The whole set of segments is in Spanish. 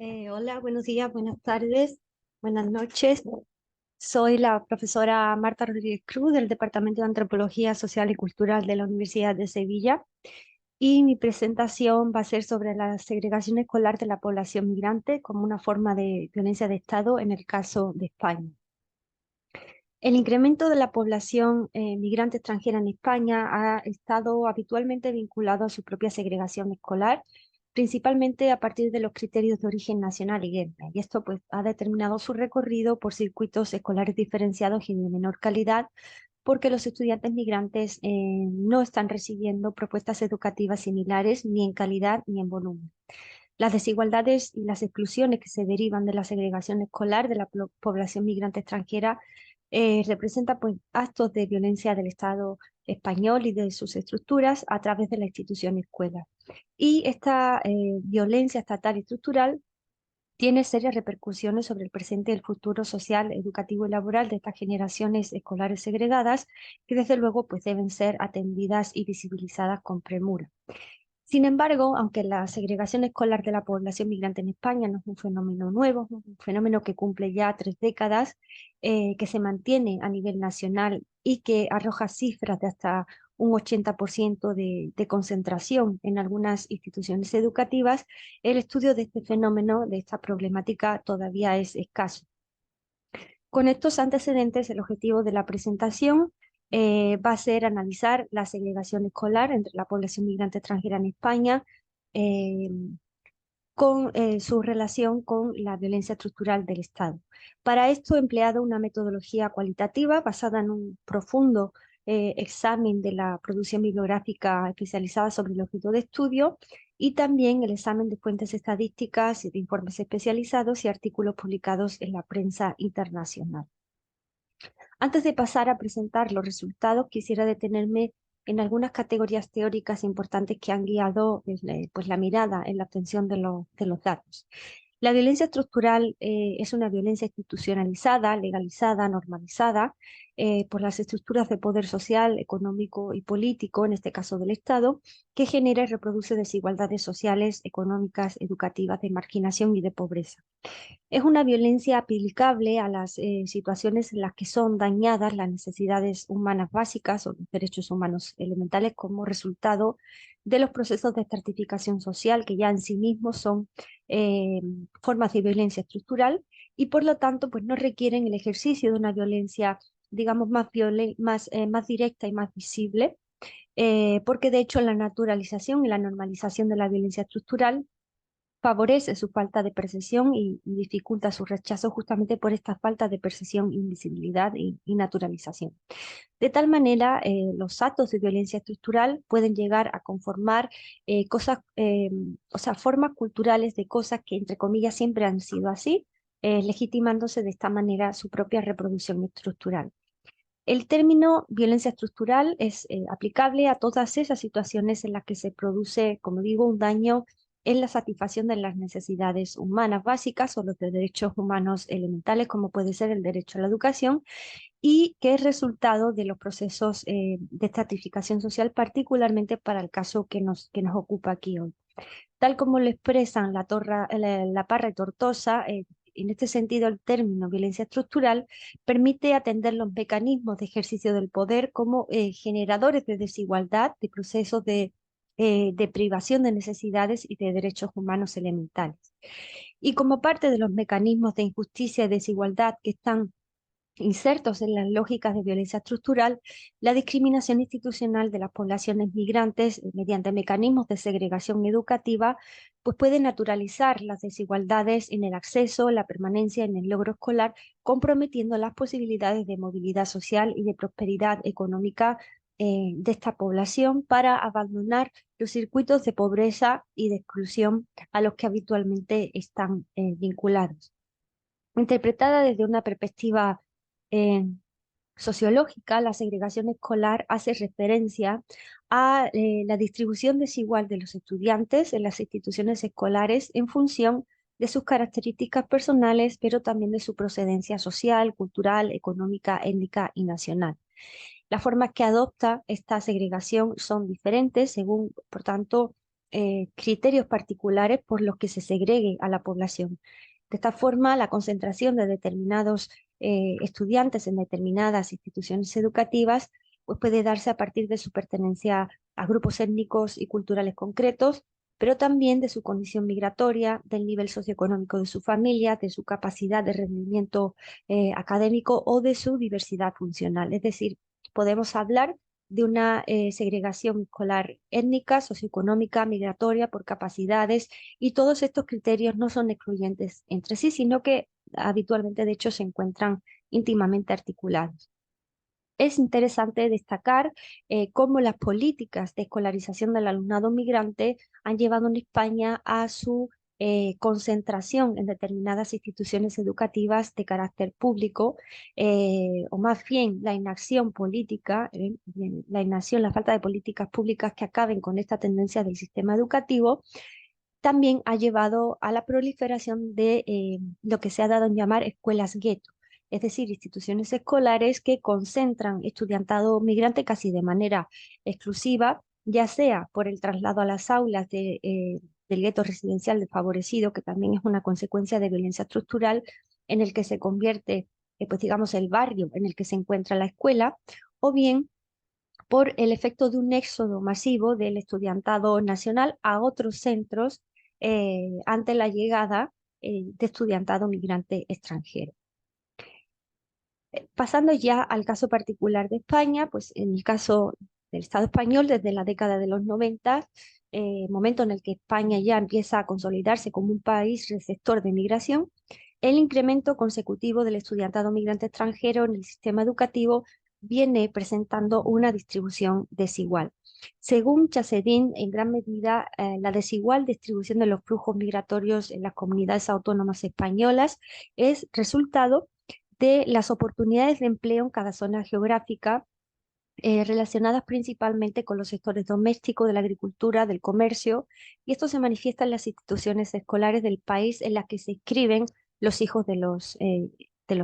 Hola, buenos días, buenas tardes, buenas noches. Soy la profesora Marta Rodríguez Cruz del Departamento de Antropología Social y Cultural de la Universidad de Sevilla y mi presentación va a ser sobre la segregación escolar de la población migrante como una forma de violencia de Estado en el caso de España. El incremento de la población migrante extranjera en España ha estado habitualmente vinculado a su propia segregación escolar, principalmente a partir de los criterios de origen nacional y étnico. Y esto pues, ha determinado su recorrido por circuitos escolares diferenciados y de menor calidad, porque los estudiantes migrantes no están recibiendo propuestas educativas similares ni en calidad ni en volumen. Las desigualdades y las exclusiones que se derivan de la segregación escolar de la población migrante extranjera representan pues, actos de violencia del Estado español y de sus estructuras a través de la institución escuela. Y esta violencia estatal y estructural tiene serias repercusiones sobre el presente y el futuro social, educativo y laboral de estas generaciones escolares segregadas, que desde luego pues, deben ser atendidas y visibilizadas con premura. Sin embargo, aunque la segregación escolar de la población migrante en España no es un fenómeno nuevo, es un fenómeno que cumple ya 3 décadas, que se mantiene a nivel nacional y que arroja cifras de hasta un 80% de concentración en algunas instituciones educativas, el estudio de este fenómeno, de esta problemática, todavía es escaso. Con estos antecedentes, el objetivo de la presentación va a ser analizar la segregación escolar entre la población migrante extranjera en España eh, con su relación con la violencia estructural del Estado. Para esto he empleado una metodología cualitativa basada en un profundo examen de la producción bibliográfica especializada sobre el objeto de estudio y también el examen de fuentes estadísticas y de informes especializados y artículos publicados en la prensa internacional. Antes de pasar a presentar los resultados, quisiera detenerme en algunas categorías teóricas importantes que han guiado pues, la mirada en la obtención de los datos. La violencia estructural es una violencia institucionalizada, legalizada, normalizada por las estructuras de poder social, económico y político, en este caso del Estado, que genera y reproduce desigualdades sociales, económicas, educativas, de marginación y de pobreza. Es una violencia aplicable a las situaciones en las que son dañadas las necesidades humanas básicas o los derechos humanos elementales como resultado de los procesos de estratificación social que ya en sí mismos son eh, formas de violencia estructural y por lo tanto pues no requieren el ejercicio de una violencia digamos más directa y más visible, porque de hecho la naturalización y la normalización de la violencia estructural favorece su falta de percepción y dificulta su rechazo justamente por esta falta de percepción, invisibilidad y naturalización. De tal manera, los actos de violencia estructural pueden llegar a conformar o sea, formas culturales de cosas que, entre comillas, siempre han sido así, legitimándose de esta manera su propia reproducción estructural. El término violencia estructural es aplicable a todas esas situaciones en las que se produce, como digo, un daño en la satisfacción de las necesidades humanas básicas o los de derechos humanos elementales, como puede ser el derecho a la educación, y que es resultado de los procesos de estratificación social, particularmente para el caso que nos ocupa aquí hoy. Tal como lo expresan la Parra y Tortosa, en este sentido el término violencia estructural permite atender los mecanismos de ejercicio del poder como generadores de desigualdad, de procesos de privación de necesidades y de derechos humanos elementales. Y como parte de los mecanismos de injusticia y desigualdad que están insertos en las lógicas de violencia estructural, la discriminación institucional de las poblaciones migrantes mediante mecanismos de segregación educativa, pues puede naturalizar las desigualdades en el acceso, la permanencia en el logro escolar, comprometiendo las posibilidades de movilidad social y de prosperidad económica de esta población para abandonar los circuitos de pobreza y de exclusión a los que habitualmente están vinculados. Interpretada desde una perspectiva eh, sociológica, la segregación escolar hace referencia a la distribución desigual de los estudiantes en las instituciones escolares en función de sus características personales, pero también de su procedencia social, cultural, económica, étnica y nacional. Las formas que adopta esta segregación son diferentes según, por tanto, criterios particulares por los que se segregue a la población. De esta forma, la concentración de determinados estudiantes en determinadas instituciones educativas pues puede darse a partir de su pertenencia a grupos étnicos y culturales concretos, pero también de su condición migratoria, del nivel socioeconómico de su familia, de su capacidad de rendimiento académico o de su diversidad funcional. Es decir, podemos hablar de una segregación escolar étnica, socioeconómica, migratoria, por capacidades, y todos estos criterios no son excluyentes entre sí, sino que habitualmente, de hecho, se encuentran íntimamente articulados. Es interesante destacar cómo las políticas de escolarización del alumnado migrante han llevado en España a su concentración en determinadas instituciones educativas de carácter público, o más bien la inacción política, la inacción, la falta de políticas públicas que acaben con esta tendencia del sistema educativo, también ha llevado a la proliferación de lo que se ha dado en llamar escuelas gueto, es decir, instituciones escolares que concentran estudiantado migrante casi de manera exclusiva, ya sea por el traslado a las aulas del gueto residencial desfavorecido, que también es una consecuencia de violencia estructural, en el que se convierte, pues digamos, el barrio en el que se encuentra la escuela, o bien por el efecto de un éxodo masivo del estudiantado nacional a otros centros ante la llegada de estudiantado migrante extranjero. Pasando ya al caso particular de España, pues en el caso del Estado español, desde la década de los 90, momento en el que España ya empieza a consolidarse como un país receptor de migración, el incremento consecutivo del estudiantado migrante extranjero en el sistema educativo viene presentando una distribución desigual. Según Chassedin, en gran medida, la desigual distribución de los flujos migratorios en las comunidades autónomas españolas es resultado de las oportunidades de empleo en cada zona geográfica, relacionadas principalmente con los sectores domésticos, de la agricultura, del comercio, y esto se manifiesta en las instituciones escolares del país en las que se inscriben los hijos de los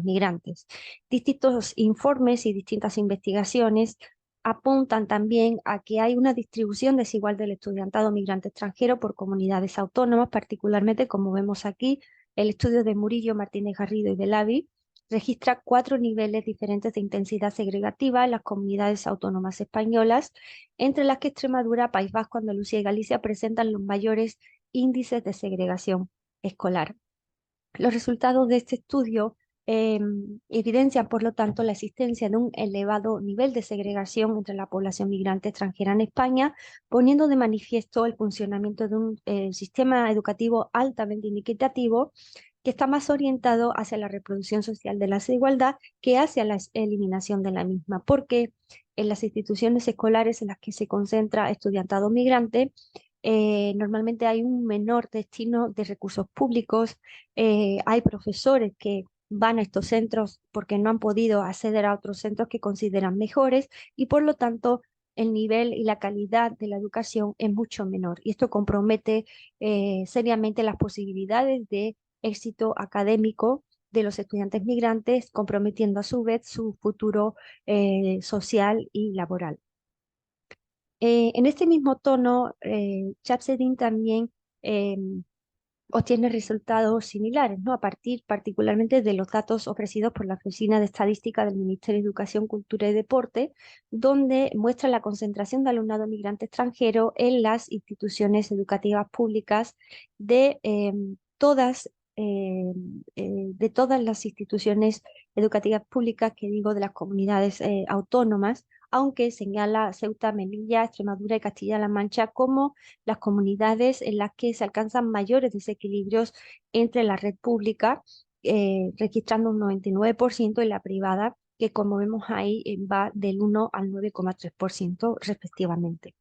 migrantes. Distintos informes y distintas investigaciones apuntan también a que hay una distribución desigual del estudiantado migrante extranjero por comunidades autónomas, particularmente, como vemos aquí, el estudio de Murillo, Martínez Garrido y de Lavi registra 4 niveles diferentes de intensidad segregativa en las comunidades autónomas españolas, entre las que Extremadura, País Vasco, Andalucía y Galicia presentan los mayores índices de segregación escolar. Los resultados de este estudio evidencian, por lo tanto, la existencia de un elevado nivel de segregación entre la población migrante extranjera en España, poniendo de manifiesto el funcionamiento de un sistema educativo altamente inequitativo que está más orientado hacia la reproducción social de la desigualdad que hacia la eliminación de la misma, porque en las instituciones escolares en las que se concentra estudiantado migrante, normalmente hay un menor destino de recursos públicos, hay profesores que van a estos centros porque no han podido acceder a otros centros que consideran mejores, y por lo tanto el nivel y la calidad de la educación es mucho menor, y esto compromete seriamente las posibilidades de éxito académico de los estudiantes migrantes, comprometiendo a su vez su futuro social y laboral. En este mismo tono, Chapsedin también eh, obtiene resultados similares, ¿no? A partir particularmente de los datos ofrecidos por la Oficina de Estadística del Ministerio de Educación, Cultura y Deporte, donde muestra la concentración de alumnado migrante extranjero en las instituciones educativas públicas de de todas las instituciones educativas públicas, que digo, de las comunidades autónomas, aunque señala Ceuta, Melilla, Extremadura y Castilla-La Mancha como las comunidades en las que se alcanzan mayores desequilibrios entre la red pública, registrando un 99%, y la privada, que como vemos ahí va del 1 al 9,3% respectivamente.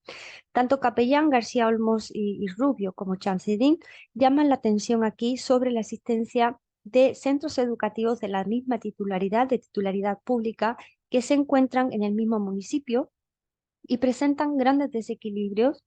Tanto Capellán, García Olmos y Rubio como Chamsedin llaman la atención aquí sobre la existencia de centros educativos de la misma titularidad, de titularidad pública, que se encuentran en el mismo municipio y presentan grandes desequilibrios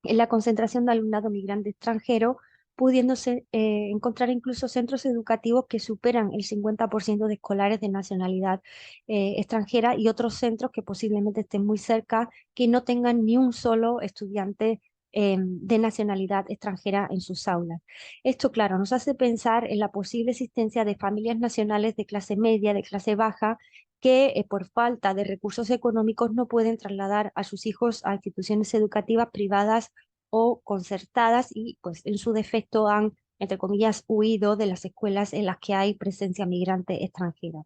en la concentración de alumnado migrante extranjero, pudiéndose encontrar incluso centros educativos que superan el 50% de escolares de nacionalidad extranjera, y otros centros que posiblemente estén muy cerca, que no tengan ni un solo estudiante de nacionalidad extranjera en sus aulas. Esto, claro, nos hace pensar en la posible existencia de familias nacionales de clase media, de clase baja, que por falta de recursos económicos no pueden trasladar a sus hijos a instituciones educativas privadas o concertadas y, pues, en su defecto han, entre comillas, huido de las escuelas en las que hay presencia migrante extranjera.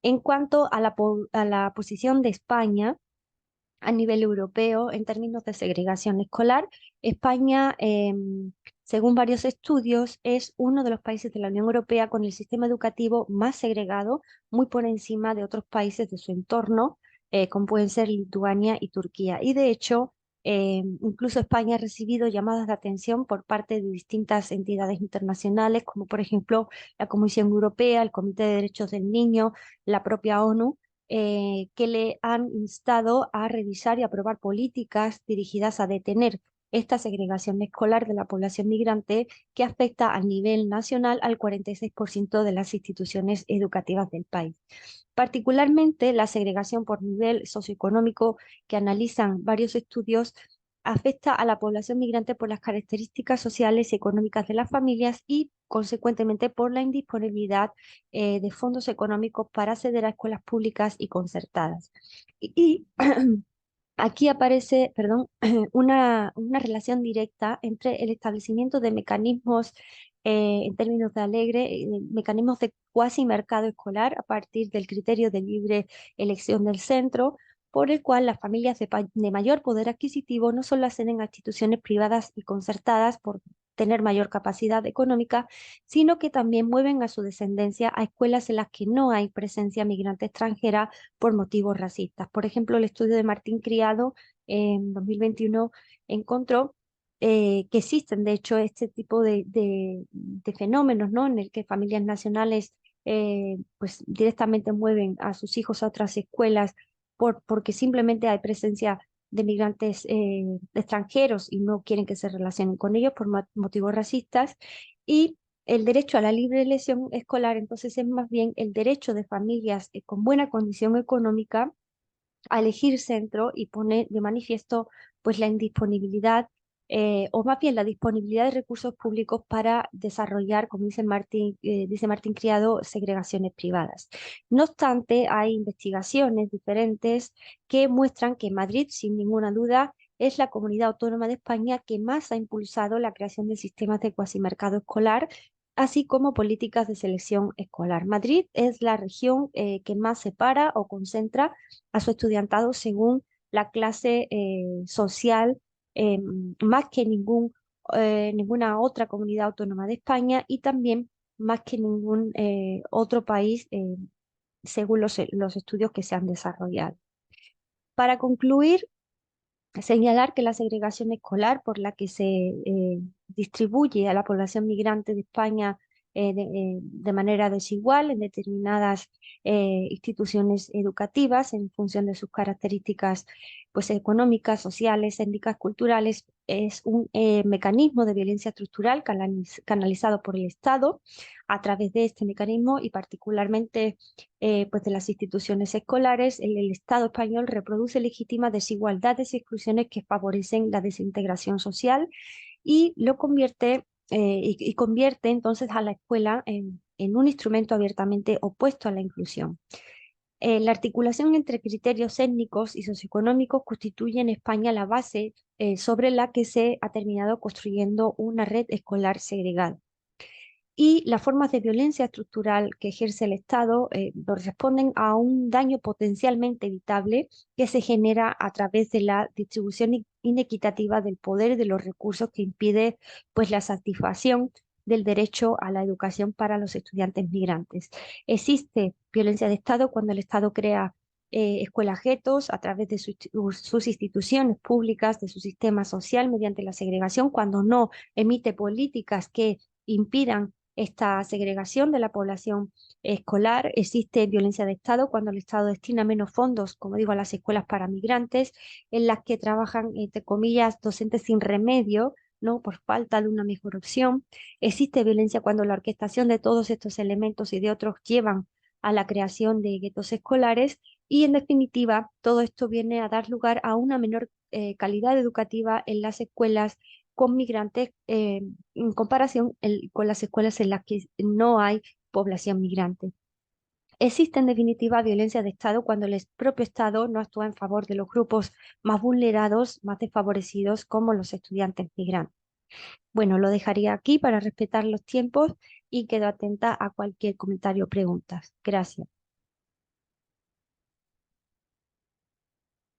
En cuanto a a la posición de España, a nivel europeo en términos de segregación escolar. España, según varios estudios, es uno de los países de la Unión Europea con el sistema educativo más segregado, muy por encima de otros países de su entorno, como pueden ser Lituania y Turquía. Y de hecho, incluso España ha recibido llamadas de atención por parte de distintas entidades internacionales, como por ejemplo la Comisión Europea, el Comité de Derechos del Niño, la propia ONU, que le han instado a revisar y aprobar políticas dirigidas a detener esta segregación escolar de la población migrante que afecta a nivel nacional al 46% de las instituciones educativas del país. Particularmente la segregación por nivel socioeconómico que analizan varios estudios afecta a la población migrante por las características sociales y económicas de las familias y, consecuentemente, por la indisponibilidad de fondos económicos para acceder a escuelas públicas y concertadas. Y aquí aparece, perdón, una relación directa entre el establecimiento de mecanismos, en términos de Alegre, mecanismos de cuasi mercado escolar a partir del criterio de libre elección del centro, por el cual las familias de mayor poder adquisitivo no solo acceden a instituciones privadas y concertadas por tener mayor capacidad económica, sino que también mueven a su descendencia a escuelas en las que no hay presencia migrante extranjera por motivos racistas. Por ejemplo, el estudio de Martín Criado en 2021 encontró que existen, de hecho, este tipo de fenómenos, ¿no? En el que familias nacionales pues directamente mueven a sus hijos a otras escuelas porque simplemente hay presencia de migrantes extranjeros y no quieren que se relacionen con ellos por motivos racistas. Y el derecho a la libre elección escolar, entonces, es más bien el derecho de familias con buena condición económica a elegir centro y pone de manifiesto pues la indisponibilidad o más bien la disponibilidad de recursos públicos para desarrollar, como dice Martín Criado, segregaciones privadas. No obstante, hay investigaciones diferentes que muestran que Madrid, sin ninguna duda, es la comunidad autónoma de España que más ha impulsado la creación de sistemas de cuasimercado escolar, así como políticas de selección escolar. Madrid es la región que más separa o concentra a su estudiantado según la clase social, más que ninguna otra comunidad autónoma de España y también más que ningún otro país, según los estudios que se han desarrollado. Para concluir, señalar que la segregación escolar por la que se distribuye a la población migrante de España de manera desigual en determinadas instituciones educativas en función de sus características pues, económicas, sociales, étnicas, culturales, es un mecanismo de violencia estructural canalizado por el Estado a través de este mecanismo y particularmente pues de las instituciones escolares. El Estado español reproduce legítimas desigualdades y exclusiones que favorecen la desintegración social y lo convierte y convierte entonces a la escuela en un instrumento abiertamente opuesto a la inclusión. La articulación entre criterios étnicos y socioeconómicos constituye en España la base sobre la que se ha terminado construyendo una red escolar segregada. Y las formas de violencia estructural que ejerce el Estado responden a un daño potencialmente evitable que se genera a través de la distribución inequitativa del poder y de los recursos que impide pues, la satisfacción del derecho a la educación para los estudiantes migrantes. Existe violencia de Estado cuando el Estado crea escuelas guetos a través de sus instituciones públicas, de su sistema social mediante la segregación, cuando no emite políticas que impidan esta segregación de la población escolar. Existe violencia de Estado cuando el Estado destina menos fondos, como digo, a las escuelas para migrantes, en las que trabajan, entre comillas, docentes sin remedio, ¿no? Por falta de una mejor opción. Existe violencia cuando la orquestación de todos estos elementos y de otros llevan a la creación de guetos escolares Y en definitiva, todo esto viene a dar lugar a una menor calidad educativa en las escuelas con migrantes en comparación con las escuelas en las que no hay población migrante. Existe en definitiva violencia de Estado cuando el propio Estado no actúa en favor de los grupos más vulnerados, más desfavorecidos, como los estudiantes migrantes. Bueno, lo dejaría aquí para respetar los tiempos y quedo atenta a cualquier comentario o preguntas. Gracias.